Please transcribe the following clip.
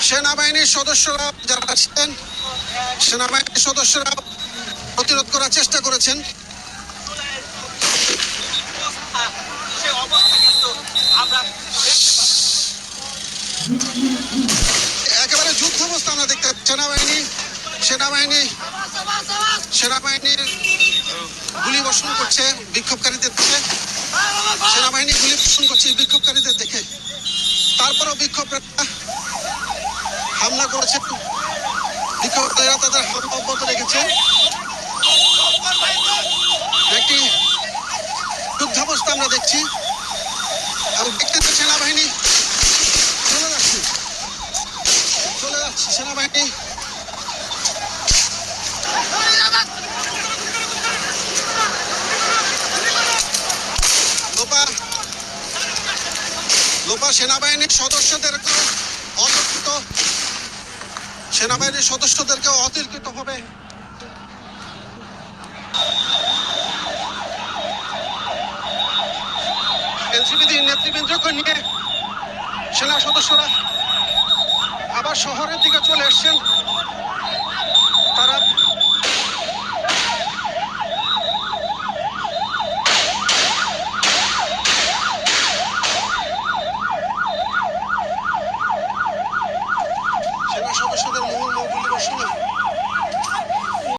সেনাবাহিনীর সদস্যরা যারা ছিলেন, সেনাবাহিনীর সদস্যরা প্রতিরোধ করার চেষ্টা করেছেন। একেবারে যুদ্ধাবস্থা আমরা দেখতে পাচ্ছি। সেনাবাহিনীর গুলি বর্ষণ করছে বিক্ষোভকারীদের দেখে। সেনাবাহিনী গুলি বর্ষণ করছে বিক্ষোভকারীদের দেখে। তারপরেও বিক্ষোভকারীরা হামলা করেছে। বিক্ষোভকারীরা তাদের হামলা অব্যাহত রেখেছে। একটি যুদ্ধাবস্থা আমরা দেখছি। আর দেখতে সেনাবাহিনী চলে যাচ্ছে সেনাবাহিনী। লোপা সেনাবাহিনীর সদস্যদেরকে অতর্কিত ভাবে এনসিপির নেতৃবৃন্দকে নিয়ে সেনা সদস্যরা আবার শহরের দিকে চলে এসছেন।